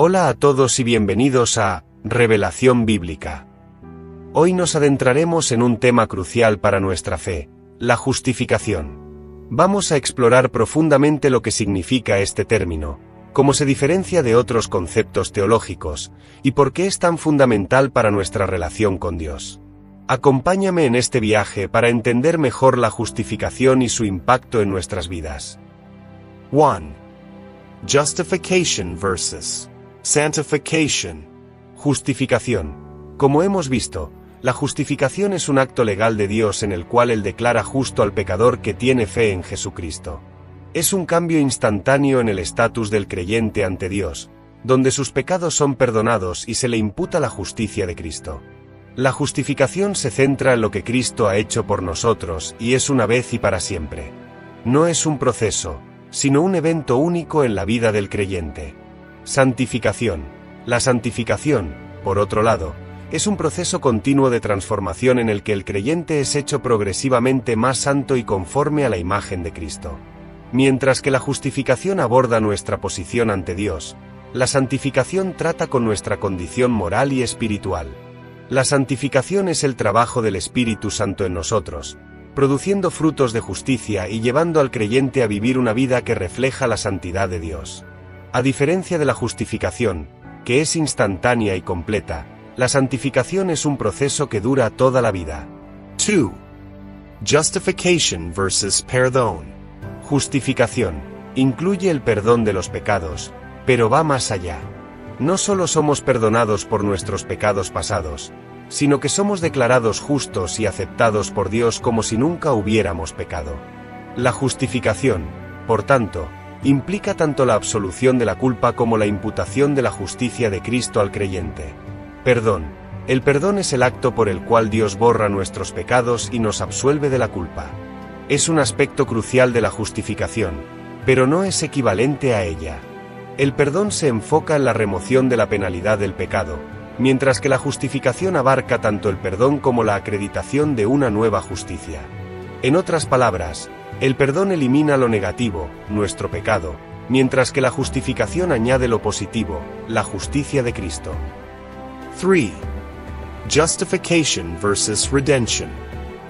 Hola a todos y bienvenidos a Revelación Bíblica. Hoy nos adentraremos en un tema crucial para nuestra fe, la justificación. Vamos a explorar profundamente lo que significa este término, cómo se diferencia de otros conceptos teológicos, y por qué es tan fundamental para nuestra relación con Dios. Acompáñame en este viaje para entender mejor la justificación y su impacto en nuestras vidas. 1. Justification versus Sanctification. Justificación. Como hemos visto, la justificación es un acto legal de Dios en el cual Él declara justo al pecador que tiene fe en Jesucristo. Es un cambio instantáneo en el estatus del creyente ante Dios, donde sus pecados son perdonados y se le imputa la justicia de Cristo. La justificación se centra en lo que Cristo ha hecho por nosotros y es una vez y para siempre. No es un proceso, sino un evento único en la vida del creyente. Santificación. La santificación, por otro lado, es un proceso continuo de transformación en el que el creyente es hecho progresivamente más santo y conforme a la imagen de Cristo. Mientras que la justificación aborda nuestra posición ante Dios, la santificación trata con nuestra condición moral y espiritual. La santificación es el trabajo del Espíritu Santo en nosotros, produciendo frutos de justicia y llevando al creyente a vivir una vida que refleja la santidad de Dios. A diferencia de la justificación, que es instantánea y completa, la santificación es un proceso que dura toda la vida. 2. Justification versus perdón. Justificación. Incluye el perdón de los pecados, pero va más allá. No solo somos perdonados por nuestros pecados pasados, sino que somos declarados justos y aceptados por Dios como si nunca hubiéramos pecado. La justificación, por tanto, implica tanto la absolución de la culpa como la imputación de la justicia de Cristo al creyente. Perdón. El perdón es el acto por el cual Dios borra nuestros pecados y nos absuelve de la culpa. Es un aspecto crucial de la justificación, pero no es equivalente a ella. El perdón se enfoca en la remoción de la penalidad del pecado, mientras que la justificación abarca tanto el perdón como la acreditación de una nueva justicia. En otras palabras, el perdón elimina lo negativo, nuestro pecado, mientras que la justificación añade lo positivo, la justicia de Cristo. 3. Justification versus redemption.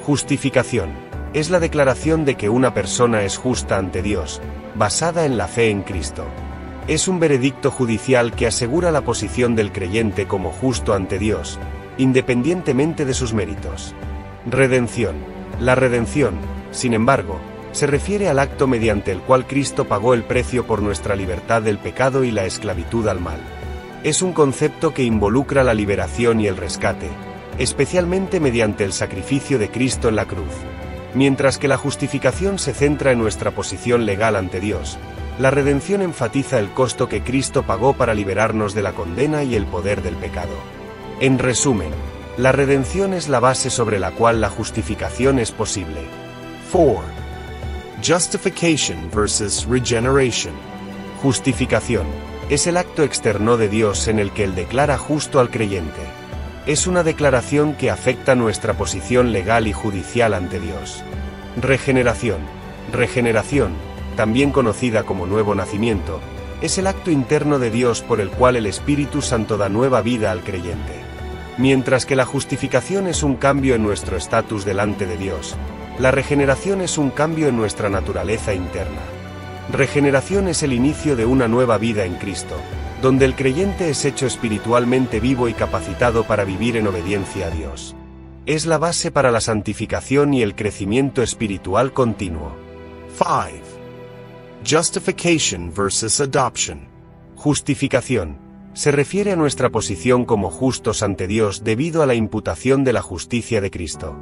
Justificación. Es la declaración de que una persona es justa ante Dios, basada en la fe en Cristo. Es un veredicto judicial que asegura la posición del creyente como justo ante Dios, independientemente de sus méritos. Redención. La redención, sin embargo, se refiere al acto mediante el cual Cristo pagó el precio por nuestra libertad del pecado y la esclavitud al mal. Es un concepto que involucra la liberación y el rescate, especialmente mediante el sacrificio de Cristo en la cruz. Mientras que la justificación se centra en nuestra posición legal ante Dios, la redención enfatiza el costo que Cristo pagó para liberarnos de la condena y el poder del pecado. En resumen, la redención es la base sobre la cual la justificación es posible. 4. Justification versus regeneration. Justificación. Es el acto externo de Dios en el que Él declara justo al creyente. Es una declaración que afecta nuestra posición legal y judicial ante Dios. Regeneración. Regeneración, también conocida como nuevo nacimiento, es el acto interno de Dios por el cual el Espíritu Santo da nueva vida al creyente. Mientras que la justificación es un cambio en nuestro estatus delante de Dios, la regeneración es un cambio en nuestra naturaleza interna. Regeneración es el inicio de una nueva vida en Cristo, donde el creyente es hecho espiritualmente vivo y capacitado para vivir en obediencia a Dios. Es la base para la santificación y el crecimiento espiritual continuo. 5. Justification versus adoption. Justificación. Se refiere a nuestra posición como justos ante Dios debido a la imputación de la justicia de Cristo.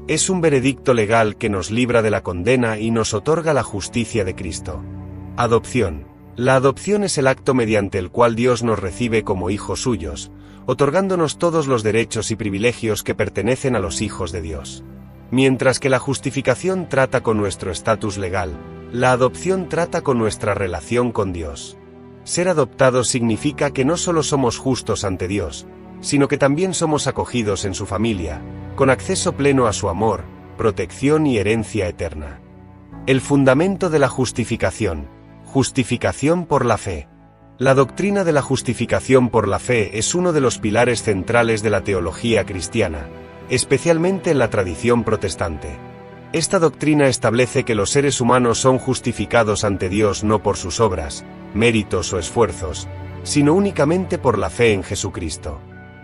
Es un veredicto legal que nos libra de la condena y nos otorga la justicia de Cristo. Adopción. La adopción es el acto mediante el cual Dios nos recibe como hijos suyos, otorgándonos todos los derechos y privilegios que pertenecen a los hijos de Dios. Mientras que la justificación trata con nuestro estatus legal, la adopción trata con nuestra relación con Dios. Ser adoptados significa que no solo somos justos ante Dios, sino que también somos acogidos en su familia, con acceso pleno a su amor, protección y herencia eterna. El fundamento de la justificación. Justificación por la fe. La doctrina de la justificación por la fe es uno de los pilares centrales de la teología cristiana, especialmente en la tradición protestante. Esta doctrina establece que los seres humanos son justificados ante Dios no por sus obras, méritos o esfuerzos, sino únicamente por la fe en Jesucristo.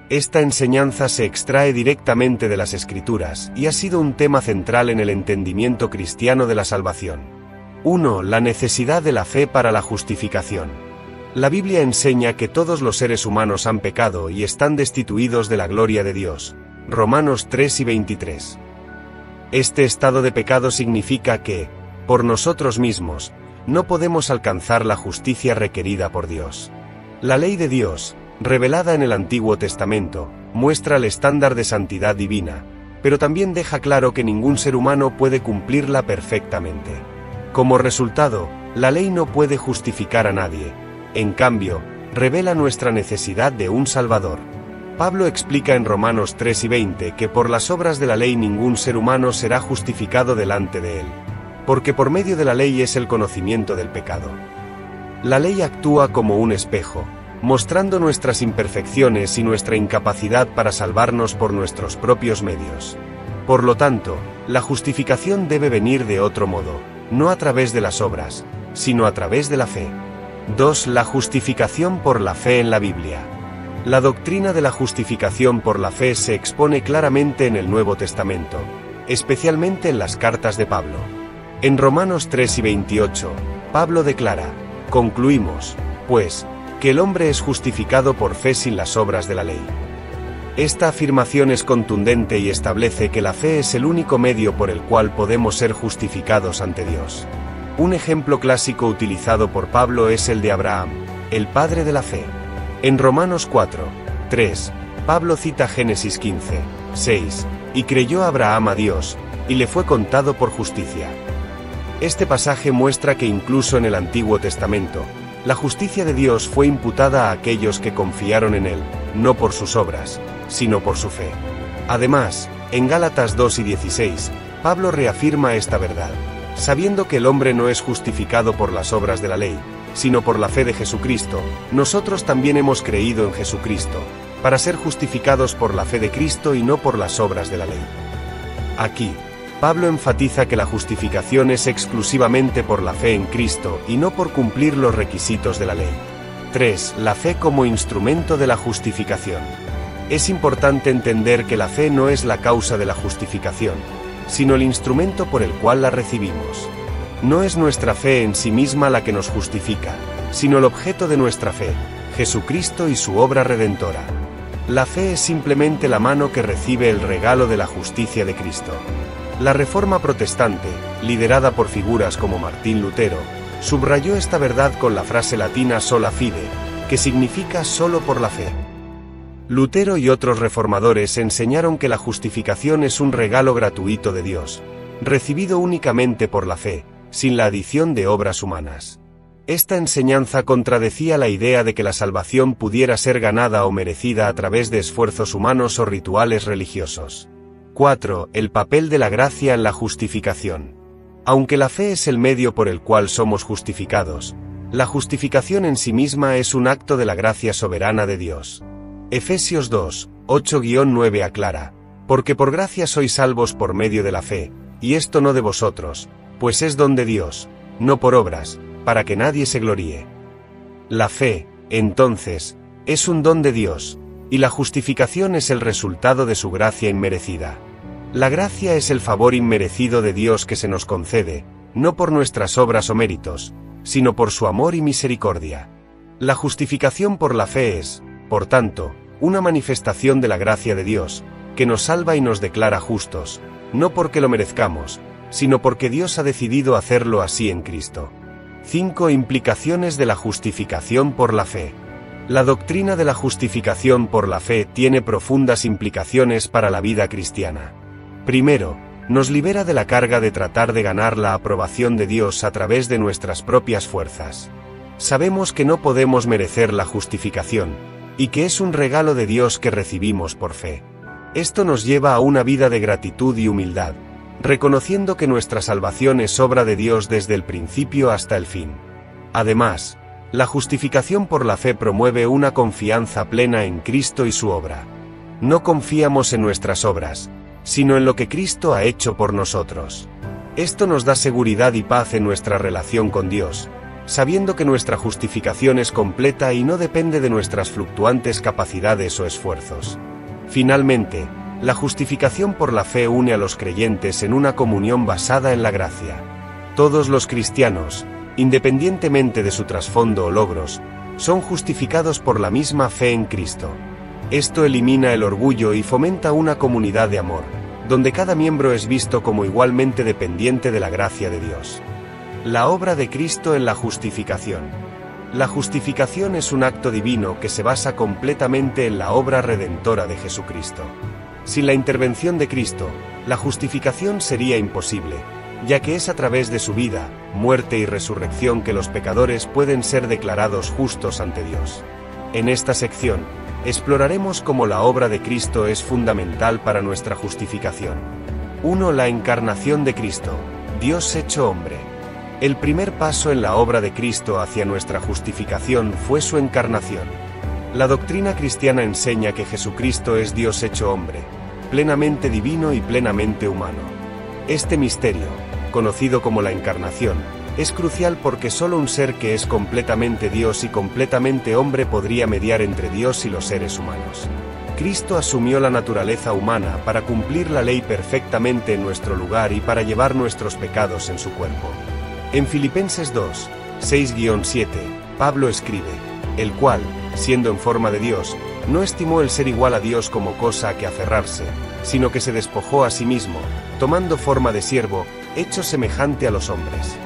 Esta enseñanza se extrae directamente de las Escrituras y ha sido un tema central en el entendimiento cristiano de la salvación. 1. La necesidad de la fe para la justificación. La Biblia enseña que todos los seres humanos han pecado y están destituidos de la gloria de Dios. Romanos 3:23. Este estado de pecado significa que, por nosotros mismos, no podemos alcanzar la justicia requerida por Dios. La ley de Dios, revelada en el Antiguo Testamento, muestra el estándar de santidad divina, pero también deja claro que ningún ser humano puede cumplirla perfectamente. Como resultado, la ley no puede justificar a nadie. En cambio, revela nuestra necesidad de un Salvador. Pablo explica en Romanos 3:20 que por las obras de la ley ningún ser humano será justificado delante de él, porque por medio de la ley es el conocimiento del pecado. La ley actúa como un espejo, mostrando nuestras imperfecciones y nuestra incapacidad para salvarnos por nuestros propios medios. Por lo tanto, la justificación debe venir de otro modo, no a través de las obras, sino a través de la fe. 2. La justificación por la fe en la Biblia. La doctrina de la justificación por la fe se expone claramente en el Nuevo Testamento, especialmente en las cartas de Pablo. En Romanos 3:28, Pablo declara: concluimos, pues, que el hombre es justificado por fe sin las obras de la ley. Esta afirmación es contundente y establece que la fe es el único medio por el cual podemos ser justificados ante Dios. Un ejemplo clásico utilizado por Pablo es el de Abraham, el padre de la fe. En Romanos 4:3, Pablo cita Génesis 15:6, y creyó Abraham a Dios, y le fue contado por justicia. Este pasaje muestra que incluso en el Antiguo Testamento, la justicia de Dios fue imputada a aquellos que confiaron en Él, no por sus obras, sino por su fe. Además, en Gálatas 2:16, Pablo reafirma esta verdad, sabiendo que el hombre no es justificado por las obras de la ley, sino por la fe de Jesucristo. Nosotros también hemos creído en Jesucristo, para ser justificados por la fe de Cristo y no por las obras de la ley. Aquí, Pablo enfatiza que la justificación es exclusivamente por la fe en Cristo y no por cumplir los requisitos de la ley. 3. La fe como instrumento de la justificación. Es importante entender que la fe no es la causa de la justificación, sino el instrumento por el cual la recibimos. No es nuestra fe en sí misma la que nos justifica, sino el objeto de nuestra fe, Jesucristo y su obra redentora. La fe es simplemente la mano que recibe el regalo de la justicia de Cristo. La Reforma Protestante, liderada por figuras como Martín Lutero, subrayó esta verdad con la frase latina sola fide, que significa solo por la fe. Lutero y otros reformadores enseñaron que la justificación es un regalo gratuito de Dios, recibido únicamente por la fe, sin la adición de obras humanas. Esta enseñanza contradecía la idea de que la salvación pudiera ser ganada o merecida a través de esfuerzos humanos o rituales religiosos. 4. El papel de la gracia en la justificación. Aunque la fe es el medio por el cual somos justificados, la justificación en sí misma es un acto de la gracia soberana de Dios. Efesios 2:8-9 aclara: porque por gracia sois salvos por medio de la fe, y esto no de vosotros, pues es don de Dios, no por obras, para que nadie se gloríe. La fe, entonces, es un don de Dios, y la justificación es el resultado de su gracia inmerecida. La gracia es el favor inmerecido de Dios que se nos concede, no por nuestras obras o méritos, sino por su amor y misericordia. La justificación por la fe es, por tanto, una manifestación de la gracia de Dios, que nos salva y nos declara justos, no porque lo merezcamos, sino porque Dios ha decidido hacerlo así en Cristo. 5. Implicaciones de la justificación por la fe. La doctrina de la justificación por la fe tiene profundas implicaciones para la vida cristiana. Primero, nos libera de la carga de tratar de ganar la aprobación de Dios a través de nuestras propias fuerzas. Sabemos que no podemos merecer la justificación, y que es un regalo de Dios que recibimos por fe. Esto nos lleva a una vida de gratitud y humildad, reconociendo que nuestra salvación es obra de Dios desde el principio hasta el fin. Además, La justificación por la fe promueve una confianza plena en Cristo y su obra. No confiamos en nuestras obras, sino en lo que Cristo ha hecho por nosotros. Esto nos da seguridad y paz en nuestra relación con Dios, sabiendo que nuestra justificación es completa y no depende de nuestras fluctuantes capacidades o esfuerzos. Finalmente, la justificación por la fe une a los creyentes en una comunión basada en la gracia. Todos los cristianos, independientemente de su trasfondo o logros, son justificados por la misma fe en Cristo. Esto elimina el orgullo y fomenta una comunidad de amor, donde cada miembro es visto como igualmente dependiente de la gracia de Dios. La obra de Cristo en la justificación. La justificación es un acto divino que se basa completamente en la obra redentora de Jesucristo. Sin la intervención de Cristo, la justificación sería imposible, ya que es a través de su vida, muerte y resurrección que los pecadores pueden ser declarados justos ante Dios. En esta sección, exploraremos cómo la obra de Cristo es fundamental para nuestra justificación. 1. La encarnación de Cristo, Dios hecho hombre. El primer paso en la obra de Cristo hacia nuestra justificación fue su encarnación. La doctrina cristiana enseña que Jesucristo es Dios hecho hombre, plenamente divino y plenamente humano. Este misterio, conocido como la encarnación, es crucial porque solo un ser que es completamente Dios y completamente hombre podría mediar entre Dios y los seres humanos. Cristo asumió la naturaleza humana para cumplir la ley perfectamente en nuestro lugar y para llevar nuestros pecados en su cuerpo. En Filipenses 2, 6-7, Pablo escribe, el cual, siendo en forma de Dios, no estimó el ser igual a Dios como cosa a que aferrarse, sino que se despojó a sí mismo, tomando forma de siervo, hecho semejante a los hombres.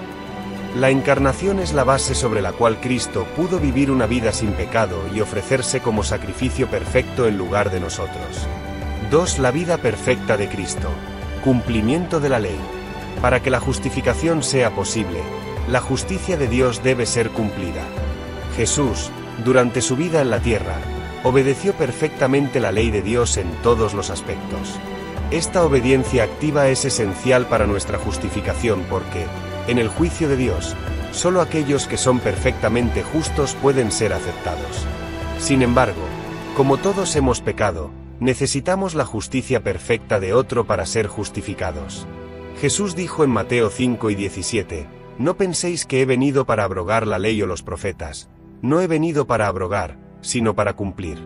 La encarnación es la base sobre la cual Cristo pudo vivir una vida sin pecado y ofrecerse como sacrificio perfecto en lugar de nosotros. 2. La vida perfecta de Cristo. Cumplimiento de la ley. Para que la justificación sea posible, la justicia de Dios debe ser cumplida. Jesús, durante su vida en la tierra, obedeció perfectamente la ley de Dios en todos los aspectos. Esta obediencia activa es esencial para nuestra justificación porque, en el juicio de Dios, solo aquellos que son perfectamente justos pueden ser aceptados. Sin embargo, como todos hemos pecado, necesitamos la justicia perfecta de otro para ser justificados. Jesús dijo en Mateo 5:17, «No penséis que he venido para abrogar la ley o los profetas. No he venido para abrogar, sino para cumplir».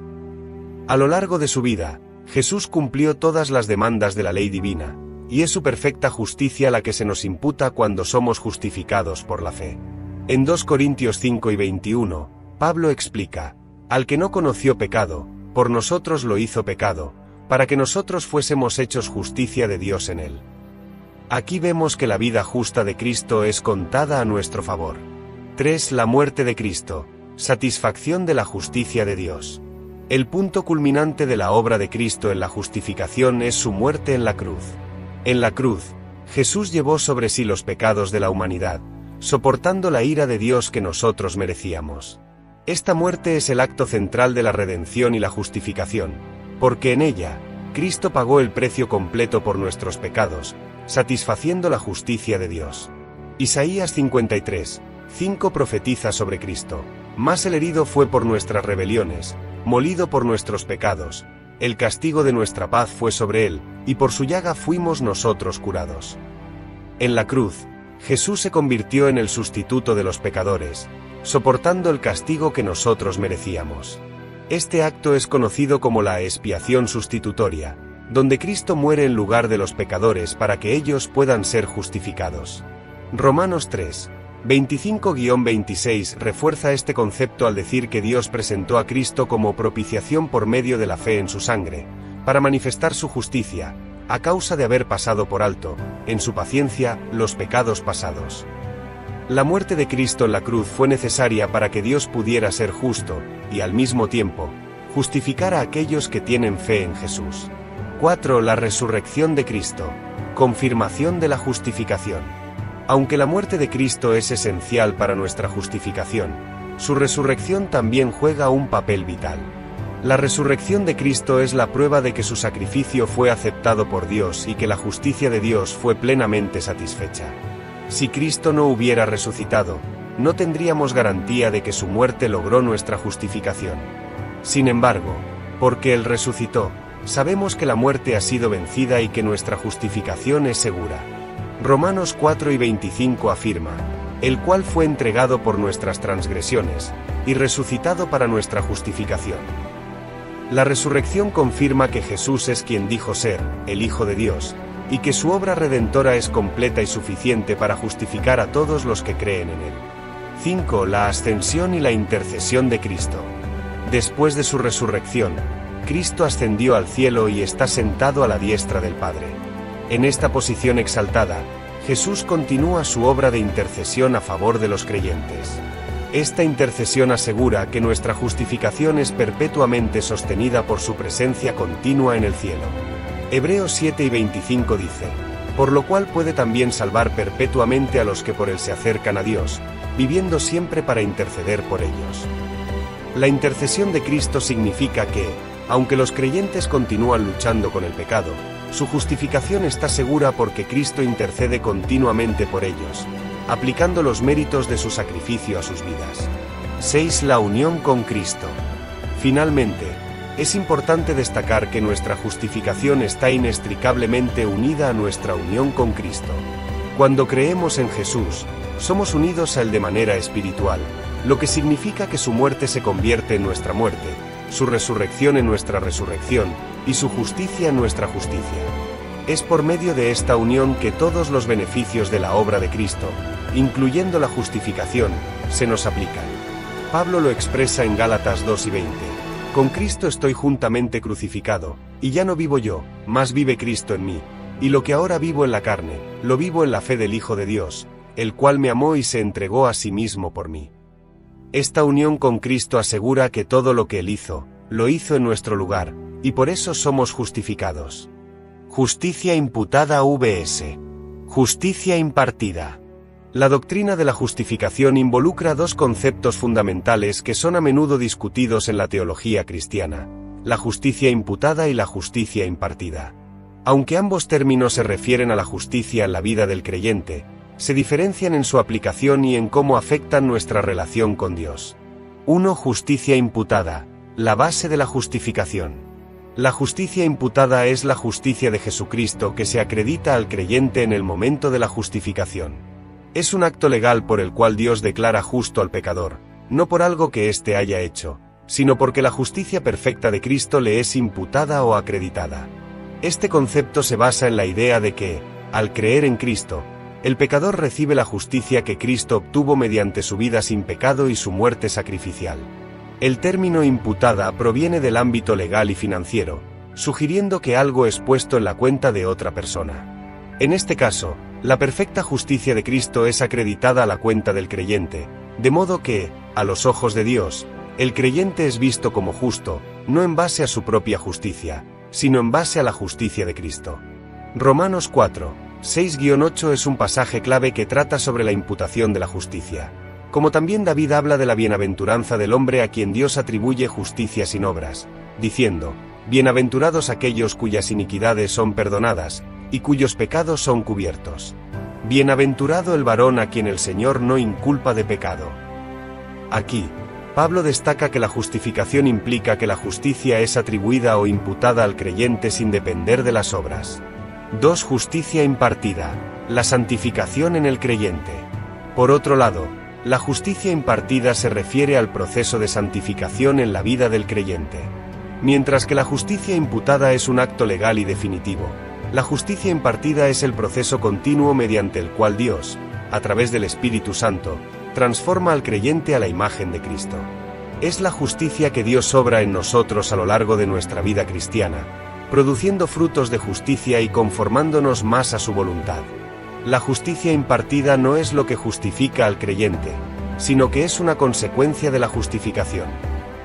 A lo largo de su vida, Jesús cumplió todas las demandas de la ley divina, y es su perfecta justicia la que se nos imputa cuando somos justificados por la fe. En 2 Corintios 5:21, Pablo explica, «Al que no conoció pecado, por nosotros lo hizo pecado, para que nosotros fuésemos hechos justicia de Dios en él». Aquí vemos que la vida justa de Cristo es contada a nuestro favor. 3. La muerte de Cristo, satisfacción de la justicia de Dios. El punto culminante de la obra de Cristo en la justificación es su muerte en la cruz. En la cruz, Jesús llevó sobre sí los pecados de la humanidad, soportando la ira de Dios que nosotros merecíamos. Esta muerte es el acto central de la redención y la justificación, porque en ella, Cristo pagó el precio completo por nuestros pecados, satisfaciendo la justicia de Dios. Isaías 53:5 profetiza sobre Cristo, «Mas el herido fue por nuestras rebeliones, molido por nuestros pecados, el castigo de nuestra paz fue sobre él, y por su llaga fuimos nosotros curados». En la cruz, Jesús se convirtió en el sustituto de los pecadores, soportando el castigo que nosotros merecíamos. Este acto es conocido como la expiación sustitutoria, donde Cristo muere en lugar de los pecadores para que ellos puedan ser justificados. Romanos 3, 25-26 refuerza este concepto al decir que Dios presentó a Cristo como propiciación por medio de la fe en su sangre, para manifestar su justicia, a causa de haber pasado por alto, en su paciencia, los pecados pasados. La muerte de Cristo en la cruz fue necesaria para que Dios pudiera ser justo, y al mismo tiempo, justificar a aquellos que tienen fe en Jesús. 4. La resurrección de Cristo, confirmación de la justificación. Aunque la muerte de Cristo es esencial para nuestra justificación, su resurrección también juega un papel vital. La resurrección de Cristo es la prueba de que su sacrificio fue aceptado por Dios y que la justicia de Dios fue plenamente satisfecha. Si Cristo no hubiera resucitado, no tendríamos garantía de que su muerte logró nuestra justificación. Sin embargo, porque Él resucitó, sabemos que la muerte ha sido vencida y que nuestra justificación es segura. Romanos 4:25 afirma: el cual fue entregado por nuestras transgresiones, y resucitado para nuestra justificación. La resurrección confirma que Jesús es quien dijo ser, el Hijo de Dios, y que su obra redentora es completa y suficiente para justificar a todos los que creen en Él. 5. La ascensión y la intercesión de Cristo. Después de su resurrección, Cristo ascendió al cielo y está sentado a la diestra del Padre. En esta posición exaltada, Jesús continúa su obra de intercesión a favor de los creyentes. Esta intercesión asegura que nuestra justificación es perpetuamente sostenida por su presencia continua en el cielo. Hebreos 7:25 dice: por lo cual puede también salvar perpetuamente a los que por él se acercan a Dios, viviendo siempre para interceder por ellos. La intercesión de Cristo significa que, aunque los creyentes continúan luchando con el pecado, su justificación está segura porque Cristo intercede continuamente por ellos, aplicando los méritos de su sacrificio a sus vidas. 6. La unión con Cristo. Finalmente, es importante destacar que nuestra justificación está inextricablemente unida a nuestra unión con Cristo. Cuando creemos en Jesús, somos unidos a Él de manera espiritual, lo que significa que su muerte se convierte en nuestra muerte, su resurrección en nuestra resurrección, y su justicia en nuestra justicia. Es por medio de esta unión que todos los beneficios de la obra de Cristo, incluyendo la justificación, se nos aplican. Pablo lo expresa en Gálatas 2:20. Con Cristo estoy juntamente crucificado, y ya no vivo yo, mas vive Cristo en mí, y lo que ahora vivo en la carne, lo vivo en la fe del Hijo de Dios, el cual me amó y se entregó a sí mismo por mí. Esta unión con Cristo asegura que todo lo que Él hizo, lo hizo en nuestro lugar, y por eso somos justificados. Justicia imputada vs. Justicia impartida. La doctrina de la justificación involucra dos conceptos fundamentales que son a menudo discutidos en la teología cristiana: la justicia imputada y la justicia impartida. Aunque ambos términos se refieren a la justicia en la vida del creyente, se diferencian en su aplicación y en cómo afectan nuestra relación con Dios. 1. Justicia imputada, la base de la justificación. La justicia imputada es la justicia de Jesucristo que se acredita al creyente en el momento de la justificación. Es un acto legal por el cual Dios declara justo al pecador, no por algo que éste haya hecho, sino porque la justicia perfecta de Cristo le es imputada o acreditada. Este concepto se basa en la idea de que, al creer en Cristo, el pecador recibe la justicia que Cristo obtuvo mediante su vida sin pecado y su muerte sacrificial. El término imputada proviene del ámbito legal y financiero, sugiriendo que algo es puesto en la cuenta de otra persona. En este caso, la perfecta justicia de Cristo es acreditada a la cuenta del creyente, de modo que, a los ojos de Dios, el creyente es visto como justo, no en base a su propia justicia, sino en base a la justicia de Cristo. Romanos 4:6-8 es un pasaje clave que trata sobre la imputación de la justicia. Como también David habla de la bienaventuranza del hombre a quien Dios atribuye justicia sin obras, diciendo: bienaventurados aquellos cuyas iniquidades son perdonadas, y cuyos pecados son cubiertos. Bienaventurado el varón a quien el Señor no inculpa de pecado. Aquí, Pablo destaca que la justificación implica que la justicia es atribuida o imputada al creyente sin depender de las obras. 2. Justicia impartida, la santificación en el creyente. Por otro lado, la justicia impartida se refiere al proceso de santificación en la vida del creyente. Mientras que la justicia imputada es un acto legal y definitivo, la justicia impartida es el proceso continuo mediante el cual Dios, a través del Espíritu Santo, transforma al creyente a la imagen de Cristo. Es la justicia que Dios obra en nosotros a lo largo de nuestra vida cristiana, produciendo frutos de justicia y conformándonos más a su voluntad. La justicia impartida no es lo que justifica al creyente, sino que es una consecuencia de la justificación.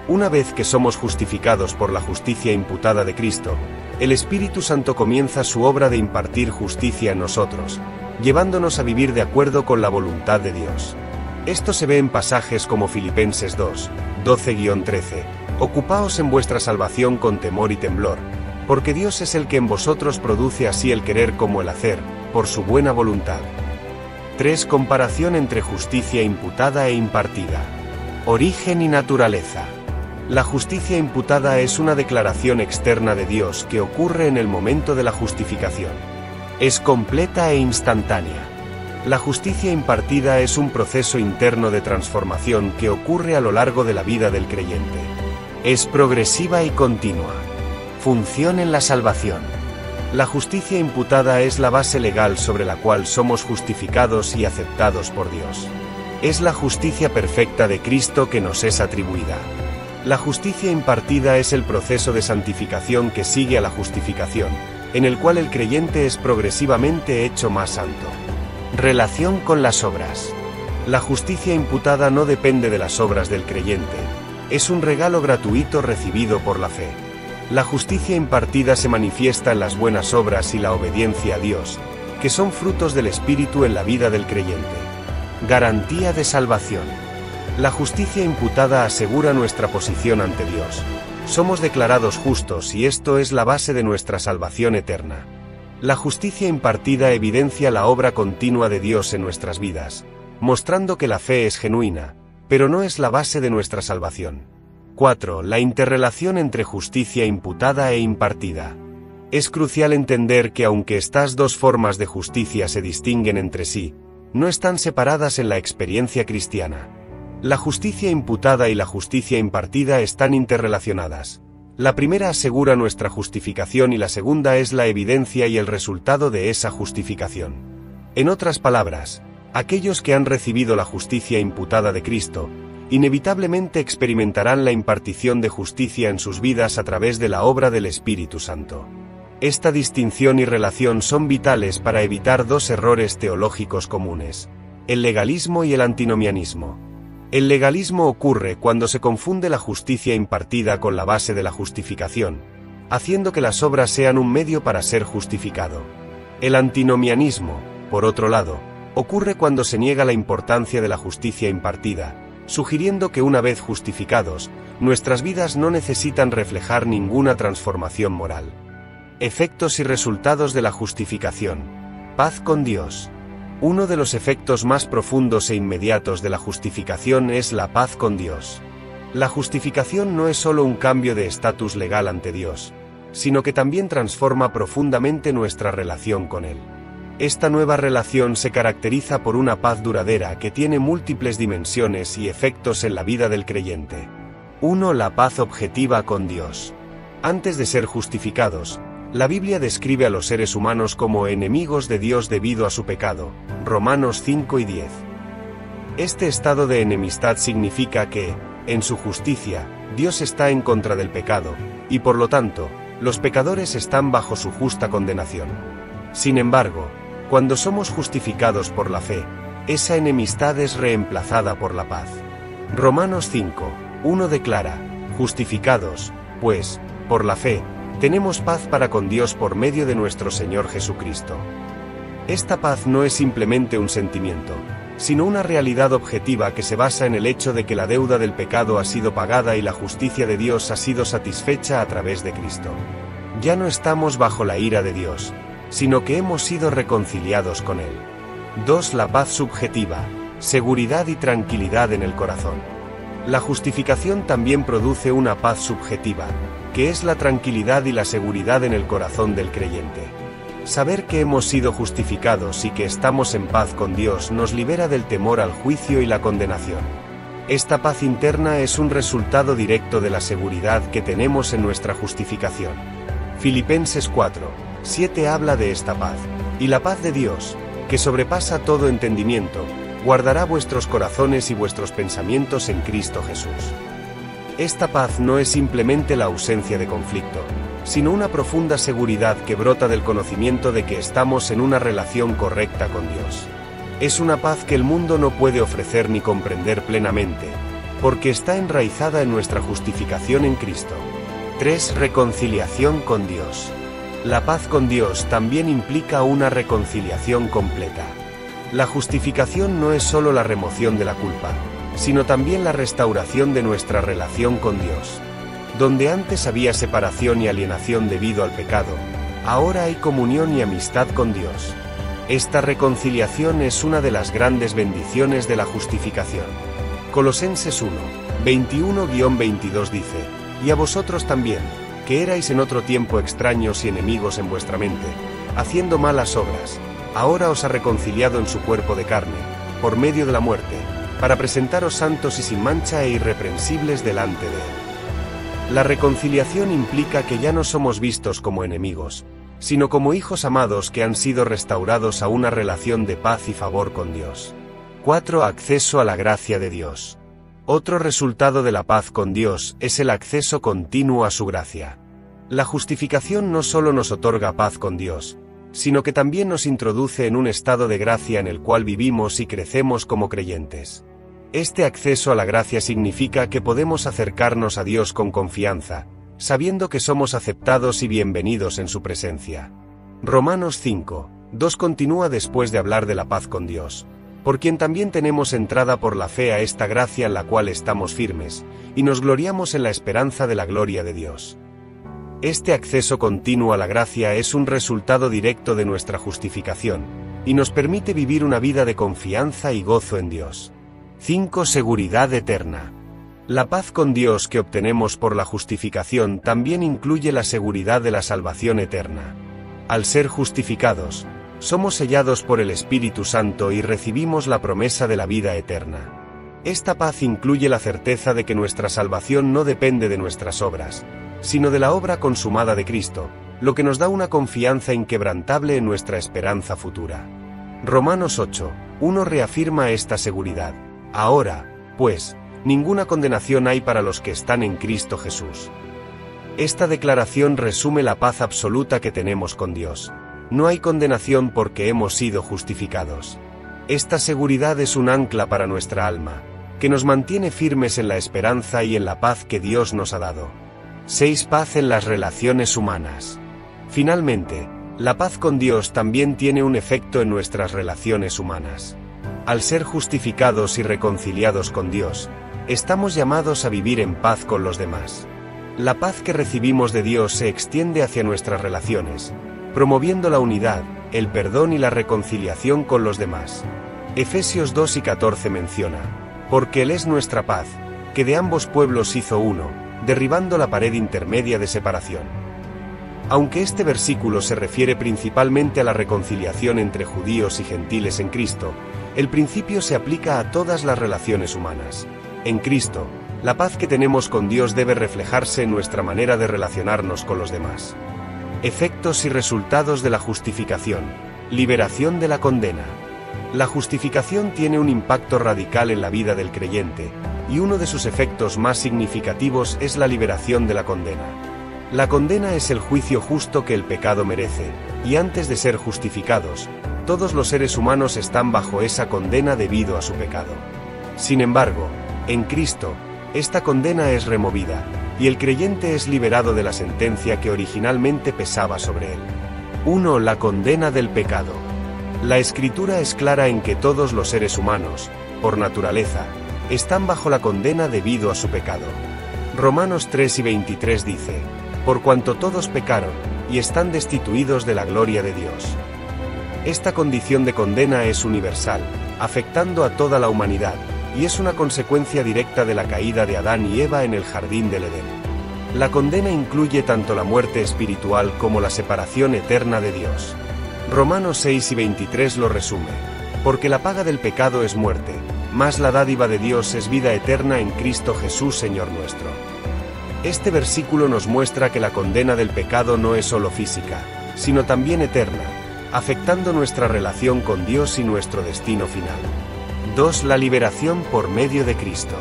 Una vez que somos justificados por la justicia imputada de Cristo, el Espíritu Santo comienza su obra de impartir justicia en nosotros, llevándonos a vivir de acuerdo con la voluntad de Dios. Esto se ve en pasajes como Filipenses 2:12-13, ocupaos en vuestra salvación con temor y temblor, porque Dios es el que en vosotros produce así el querer como el hacer, por su buena voluntad. 3. Comparación entre justicia imputada e impartida. Origen y naturaleza. La justicia imputada es una declaración externa de Dios que ocurre en el momento de la justificación. Es completa e instantánea. La justicia impartida es un proceso interno de transformación que ocurre a lo largo de la vida del creyente. Es progresiva y continua. Función en la salvación. La justicia imputada es la base legal sobre la cual somos justificados y aceptados por Dios. Es la justicia perfecta de Cristo que nos es atribuida. La justicia impartida es el proceso de santificación que sigue a la justificación, en el cual el creyente es progresivamente hecho más santo. Relación con las obras. La justicia imputada no depende de las obras del creyente. Es un regalo gratuito recibido por la fe. La justicia impartida se manifiesta en las buenas obras y la obediencia a Dios, que son frutos del Espíritu en la vida del creyente. Garantía de salvación. La justicia imputada asegura nuestra posición ante Dios. Somos declarados justos y esto es la base de nuestra salvación eterna. La justicia impartida evidencia la obra continua de Dios en nuestras vidas, mostrando que la fe es genuina, pero no es la base de nuestra salvación. 4. La interrelación entre justicia imputada e impartida. Es crucial entender que aunque estas dos formas de justicia se distinguen entre sí, no están separadas en la experiencia cristiana. La justicia imputada y la justicia impartida están interrelacionadas. La primera asegura nuestra justificación y la segunda es la evidencia y el resultado de esa justificación. En otras palabras, aquellos que han recibido la justicia imputada de Cristo, inevitablemente experimentarán la impartición de justicia en sus vidas a través de la obra del Espíritu Santo. Esta distinción y relación son vitales para evitar dos errores teológicos comunes: el legalismo y el antinomianismo. El legalismo ocurre cuando se confunde la justicia impartida con la base de la justificación, haciendo que las obras sean un medio para ser justificado. El antinomianismo, por otro lado, ocurre cuando se niega la importancia de la justicia impartida, sugiriendo que una vez justificados, nuestras vidas no necesitan reflejar ninguna transformación moral. Efectos y resultados de la justificación. Paz con Dios. Uno de los efectos más profundos e inmediatos de la justificación es la paz con Dios. La justificación no es solo un cambio de estatus legal ante Dios, sino que también transforma profundamente nuestra relación con Él. Esta nueva relación se caracteriza por una paz duradera que tiene múltiples dimensiones y efectos en la vida del creyente. 1. La paz objetiva con Dios. Antes de ser justificados, la Biblia describe a los seres humanos como enemigos de Dios debido a su pecado, Romanos 5 y 10. Este estado de enemistad significa que, en su justicia, Dios está en contra del pecado, y por lo tanto, los pecadores están bajo su justa condenación. Sin embargo, cuando somos justificados por la fe, esa enemistad es reemplazada por la paz. Romanos 5, 1 declara: justificados, pues, por la fe, tenemos paz para con Dios por medio de nuestro Señor Jesucristo. Esta paz no es simplemente un sentimiento, sino una realidad objetiva que se basa en el hecho de que la deuda del pecado ha sido pagada y la justicia de Dios ha sido satisfecha a través de Cristo. Ya no estamos bajo la ira de Dios, sino que hemos sido reconciliados con Él. 2. La paz subjetiva, seguridad y tranquilidad en el corazón. La justificación también produce una paz subjetiva, que es la tranquilidad y la seguridad en el corazón del creyente. Saber que hemos sido justificados y que estamos en paz con Dios nos libera del temor al juicio y la condenación. Esta paz interna es un resultado directo de la seguridad que tenemos en nuestra justificación. Filipenses 4, 7 habla de esta paz, y la paz de Dios, que sobrepasa todo entendimiento, guardará vuestros corazones y vuestros pensamientos en Cristo Jesús. Esta paz no es simplemente la ausencia de conflicto, sino una profunda seguridad que brota del conocimiento de que estamos en una relación correcta con Dios. Es una paz que el mundo no puede ofrecer ni comprender plenamente, porque está enraizada en nuestra justificación en Cristo. 3. Reconciliación con Dios. La paz con Dios también implica una reconciliación completa. La justificación no es solo la remoción de la culpa, sino también la restauración de nuestra relación con Dios. Donde antes había separación y alienación debido al pecado, ahora hay comunión y amistad con Dios. Esta reconciliación es una de las grandes bendiciones de la justificación. Colosenses 1, 21-22 dice: y a vosotros también, que erais en otro tiempo extraños y enemigos en vuestra mente, haciendo malas obras, ahora os ha reconciliado en su cuerpo de carne, por medio de la muerte, para presentaros santos y sin mancha e irreprensibles delante de él. La reconciliación implica que ya no somos vistos como enemigos, sino como hijos amados que han sido restaurados a una relación de paz y favor con Dios. 4. Acceso a la gracia de Dios. Otro resultado de la paz con Dios es el acceso continuo a su gracia. La justificación no solo nos otorga paz con Dios, sino que también nos introduce en un estado de gracia en el cual vivimos y crecemos como creyentes. Este acceso a la gracia significa que podemos acercarnos a Dios con confianza, sabiendo que somos aceptados y bienvenidos en su presencia. Romanos 5, 2 continúa después de hablar de la paz con Dios, por quien también tenemos entrada por la fe a esta gracia en la cual estamos firmes, y nos gloriamos en la esperanza de la gloria de Dios. Este acceso continuo a la gracia es un resultado directo de nuestra justificación, y nos permite vivir una vida de confianza y gozo en Dios. 5. Seguridad eterna. La paz con Dios que obtenemos por la justificación también incluye la seguridad de la salvación eterna. Al ser justificados, somos sellados por el Espíritu Santo y recibimos la promesa de la vida eterna. Esta paz incluye la certeza de que nuestra salvación no depende de nuestras obras, sino de la obra consumada de Cristo, lo que nos da una confianza inquebrantable en nuestra esperanza futura. Romanos 8, 1 reafirma esta seguridad. Ahora, pues, ninguna condenación hay para los que están en Cristo Jesús. Esta declaración resume la paz absoluta que tenemos con Dios. No hay condenación porque hemos sido justificados. Esta seguridad es un ancla para nuestra alma, que nos mantiene firmes en la esperanza y en la paz que Dios nos ha dado. 6. Paz en las relaciones humanas. Finalmente, la paz con Dios también tiene un efecto en nuestras relaciones humanas. Al ser justificados y reconciliados con Dios, estamos llamados a vivir en paz con los demás. La paz que recibimos de Dios se extiende hacia nuestras relaciones, promoviendo la unidad, el perdón y la reconciliación con los demás. Efesios 2 y 14 menciona: porque Él es nuestra paz, que de ambos pueblos hizo uno, derribando la pared intermedia de separación. Aunque este versículo se refiere principalmente a la reconciliación entre judíos y gentiles en Cristo, el principio se aplica a todas las relaciones humanas. En Cristo, la paz que tenemos con Dios debe reflejarse en nuestra manera de relacionarnos con los demás. Efectos y resultados de la justificación. Liberación de la condena. La justificación tiene un impacto radical en la vida del creyente, y uno de sus efectos más significativos es la liberación de la condena. La condena es el juicio justo que el pecado merece, y antes de ser justificados, todos los seres humanos están bajo esa condena debido a su pecado. Sin embargo, en Cristo, esta condena es removida, y el creyente es liberado de la sentencia que originalmente pesaba sobre él. 1. La condena del pecado. La Escritura es clara en que todos los seres humanos, por naturaleza, están bajo la condena debido a su pecado. Romanos 3 y 23 dice: por cuanto todos pecaron, y están destituidos de la gloria de Dios. Esta condición de condena es universal, afectando a toda la humanidad, y es una consecuencia directa de la caída de Adán y Eva en el jardín del Edén. La condena incluye tanto la muerte espiritual como la separación eterna de Dios. Romanos 6 y 23 lo resume: porque la paga del pecado es muerte, mas la dádiva de Dios es vida eterna en Cristo Jesús Señor nuestro. Este versículo nos muestra que la condena del pecado no es solo física, sino también eterna, afectando nuestra relación con Dios y nuestro destino final. 2. La liberación por medio de Cristo.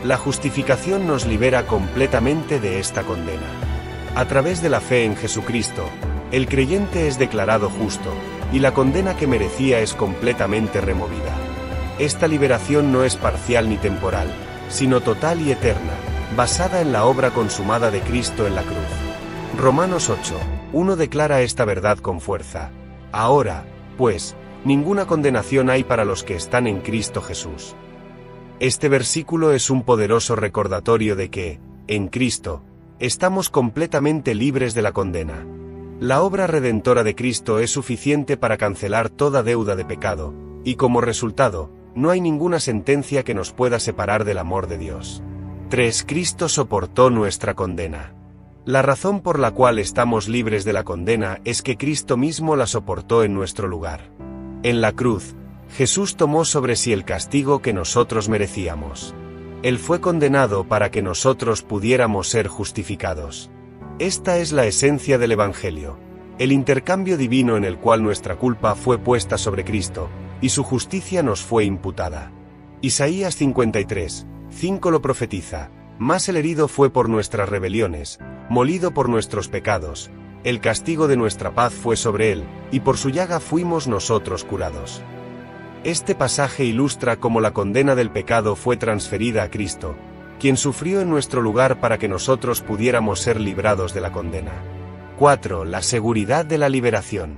La justificación nos libera completamente de esta condena. A través de la fe en Jesucristo, el creyente es declarado justo, y la condena que merecía es completamente removida. Esta liberación no es parcial ni temporal, sino total y eterna, basada en la obra consumada de Cristo en la cruz. Romanos 8, 1 declara esta verdad con fuerza: ahora, pues, ninguna condenación hay para los que están en Cristo Jesús. Este versículo es un poderoso recordatorio de que, en Cristo, estamos completamente libres de la condena. La obra redentora de Cristo es suficiente para cancelar toda deuda de pecado, y como resultado, no hay ninguna sentencia que nos pueda separar del amor de Dios. 3. Cristo soportó nuestra condena. La razón por la cual estamos libres de la condena es que Cristo mismo la soportó en nuestro lugar. En la cruz, Jesús tomó sobre sí el castigo que nosotros merecíamos. Él fue condenado para que nosotros pudiéramos ser justificados. Esta es la esencia del Evangelio, el intercambio divino en el cual nuestra culpa fue puesta sobre Cristo, y su justicia nos fue imputada. Isaías 53:5 lo profetiza: «Mas el herido fue por nuestras rebeliones, molido por nuestros pecados, el castigo de nuestra paz fue sobre él, y por su llaga fuimos nosotros curados». Este pasaje ilustra cómo la condena del pecado fue transferida a Cristo, quien sufrió en nuestro lugar para que nosotros pudiéramos ser librados de la condena. 4. La seguridad de la liberación.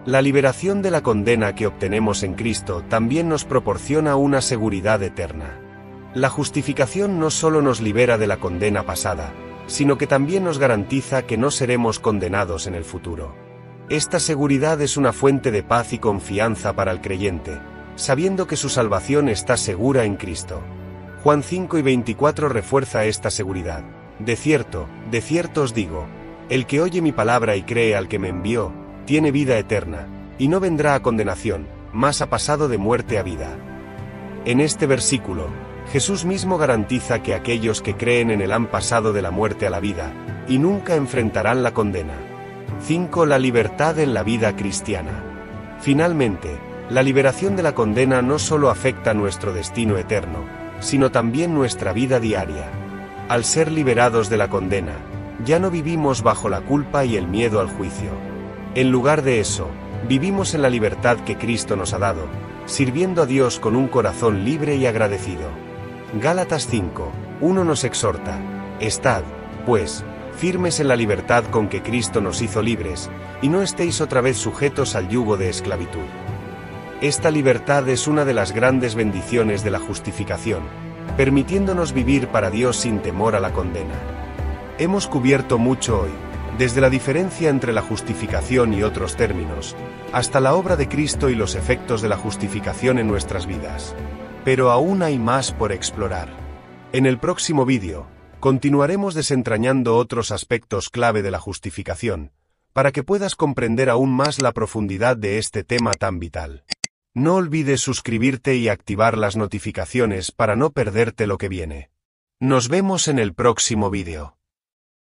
La liberación de la condena que obtenemos en Cristo también nos proporciona una seguridad eterna. La justificación no solo nos libera de la condena pasada, sino que también nos garantiza que no seremos condenados en el futuro. Esta seguridad es una fuente de paz y confianza para el creyente, sabiendo que su salvación está segura en Cristo. Juan 5:24 refuerza esta seguridad. De cierto os digo, el que oye mi palabra y cree al que me envió, tiene vida eterna, y no vendrá a condenación, mas ha pasado de muerte a vida. En este versículo, Jesús mismo garantiza que aquellos que creen en él han pasado de la muerte a la vida, y nunca enfrentarán la condena. 5. La libertad en la vida cristiana. Finalmente, la liberación de la condena no solo afecta nuestro destino eterno, sino también nuestra vida diaria. Al ser liberados de la condena, ya no vivimos bajo la culpa y el miedo al juicio. En lugar de eso, vivimos en la libertad que Cristo nos ha dado, sirviendo a Dios con un corazón libre y agradecido. Gálatas 5:1 nos exhorta: «Estad, pues, firmes en la libertad con que Cristo nos hizo libres, y no estéis otra vez sujetos al yugo de esclavitud». Esta libertad es una de las grandes bendiciones de la justificación, permitiéndonos vivir para Dios sin temor a la condena. Hemos cubierto mucho hoy, desde la diferencia entre la justificación y otros términos, hasta la obra de Cristo y los efectos de la justificación en nuestras vidas. Pero aún hay más por explorar. En el próximo vídeo, continuaremos desentrañando otros aspectos clave de la justificación, para que puedas comprender aún más la profundidad de este tema tan vital. No olvides suscribirte y activar las notificaciones para no perderte lo que viene. Nos vemos en el próximo vídeo.